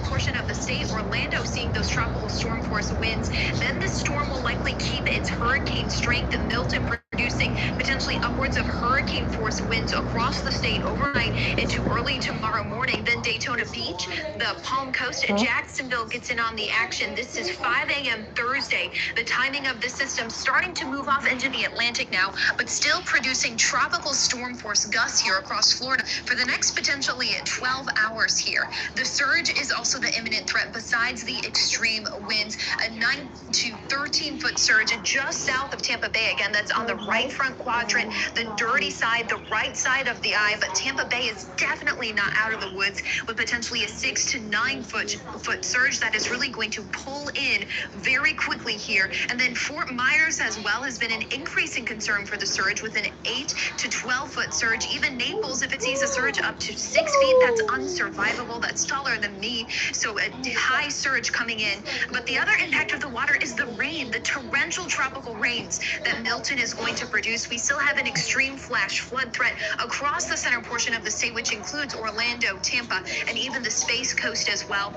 Portion of the state, Orlando seeing those tropical storm force winds. Then the storm will likely keep its hurricane strength. Milton producing potentially upwards of hurricane force winds across the state overnight into early tomorrow morning. Then Daytona Beach, the Palm Coast, Jacksonville gets in on the action. This is 5 a.m. Thursday. The timing of the system starting to move off into the Atlantic now, but still producing tropical storm force gusts here across Florida for the next potentially 12 hours here. The surge is also the imminent threat besides the extreme winds. A 9 to 13 foot surge just south of Tampa Bay. Again, that's on the right front quadrant, the dirty side, the right side of the eye. But Tampa Bay is definitely not out of the woods with potentially a 6 to 9 foot surge that is really going to pull in very quickly here. And then Fort Myers as well has been an increasing concern for the surge with an 8 to 12 foot surge. Even Naples, if it sees a surge up to 6 feet, that's unsurvivable. That's taller than me. So a high surge coming in. But the other impact of the water is the rain, the torrential tropical rains that Milton is going to produce. We still have an extreme flash flood threat across the center portion of the state, which includes Orlando, Tampa, and even the Space Coast as well.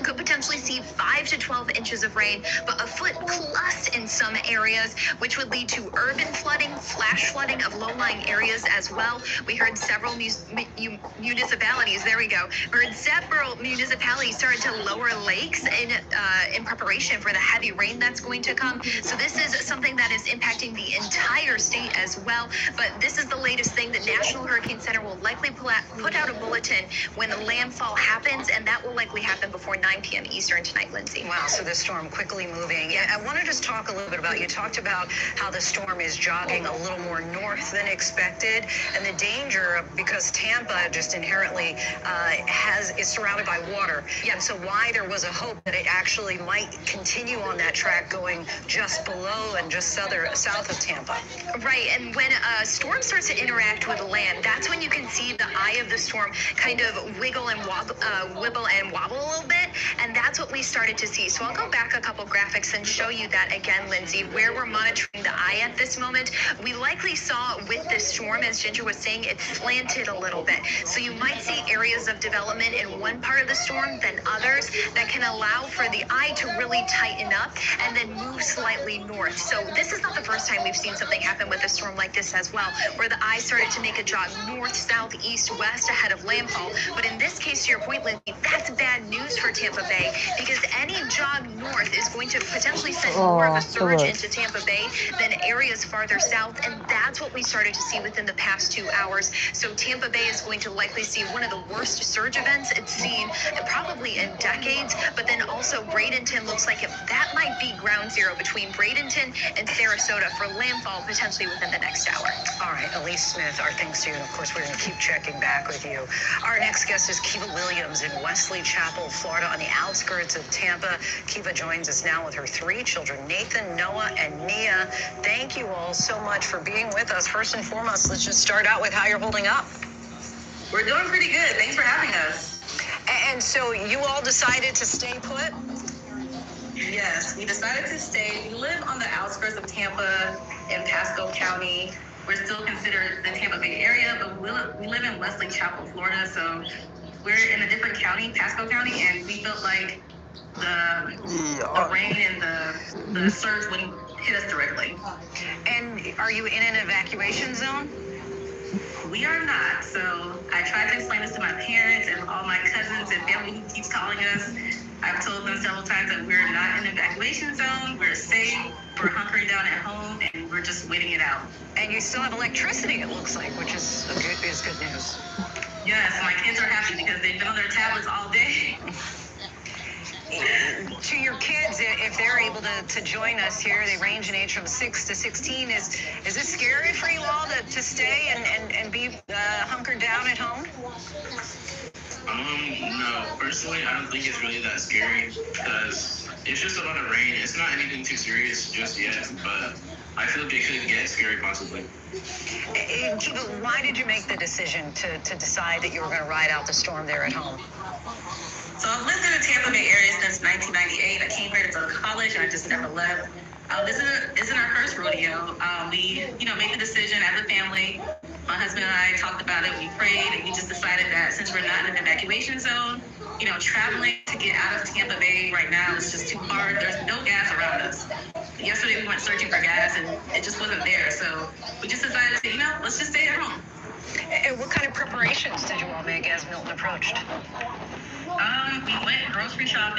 Could potentially see 5 to 12 inches of rain, but a foot plus in some areas, which would lead to urban flooding, flash flooding of low-lying areas as well. We heard several municipalities, there we go, heard several municipalities started to lower lakes in preparation for the heavy rain that's going to come. So this is something that is impacting the entire state as well. But this is the latest thing. The National Hurricane Center will likely put out a bulletin when the landfall happens, and that will likely happen before 9 p.m. Eastern tonight, Lindsay. Wow, so the storm quickly moving. Yeah, I want to just talk a little bit about, you talked about how the storm is jogging a little more north than expected, and the danger because Tampa just inherently is surrounded by water. Yeah. And so why there was a hope that it actually might continue on that track going just below and just south of Tampa. Right, and when a storm starts to interact with land, that's when you can see the eye of the storm kind of wibble and wobble a little bit, and that's what we started to see. So I'll go back a couple graphics and show you that again, Lindsay, where we're monitoring the eye at this moment. We likely saw with this storm, as Ginger was saying, it slanted a little bit. So you might see areas of development in one part of the storm than others that can allow for the eye to really tighten up and then move slightly north. So this is not the first time we've seen something happen with a storm like this as well, where the eye started to make a jog north, south, east, west ahead of landfall. But in this case, to your point, Lindsay, that's bad news for Tampa Bay because any jog north is going to potentially send more of a surge into Tampa Bay than areas farther south, and that's what we started to see within the past 2 hours. So Tampa Bay is going to likely see one of the worst surge events it's seen probably in decades, but then also Bradenton looks like that might be ground zero between Bradenton and Sarasota for landfall potentially within the next hour. All right, Elise Smith, our thanks to you, and of course we're going to keep checking back with you. Our next guest is Kiva Williams in Wesley Chapel, Florida, on the outskirts of Tampa. Kiva joins us now with her 3 children, Nathan, Noah, and Nia. Thank you all so much for being with us. First and foremost, let's just start out with how you're holding up. We're doing pretty good. Thanks for having us. And so you all decided to stay put? Yes, we decided to stay. We live on the outskirts of Tampa in Pasco County. We're still considered the Tampa Bay area, but we live in Wesley Chapel, Florida, so we're in a different county, Pasco County, and we felt like the rain and the surge wouldn't hit us directly. And are you in an evacuation zone? We are not. So I tried to explain this to my parents and all my cousins and family who keeps calling us. I've told them several times that we're not in an evacuation zone. We're safe. We're hunkering down at home, and we're just waiting it out. And you still have electricity, it looks like, which is good news. Yes, my kids are happy because they've been on their tablets all day. To your kids, if they're able to join us here, they range in age from 6 to 16. Is it scary for you all to stay and be hunkered down at home? No, personally, I don't think it's really that scary because It's just a lot of rain. It's not anything too serious just yet, but I feel like it could get scary possibly. Kiva, why did you make the decision to decide that you were going to ride out the storm there at home? So I've lived in the Tampa Bay area since 1998. I came here to go to college, and I just never left. This isn't our first rodeo. We, made the decision as a family. My husband and I talked about it. We prayed, and we just decided that since we're not in an evacuation zone, traveling to get out of Tampa Bay right now is just too hard. There's no gas around us. Yesterday we went searching for gas, and it just wasn't there. So we just decided to, let's just stay at home. And what kind of preparations did you all make as Milton approached? We went grocery shopping.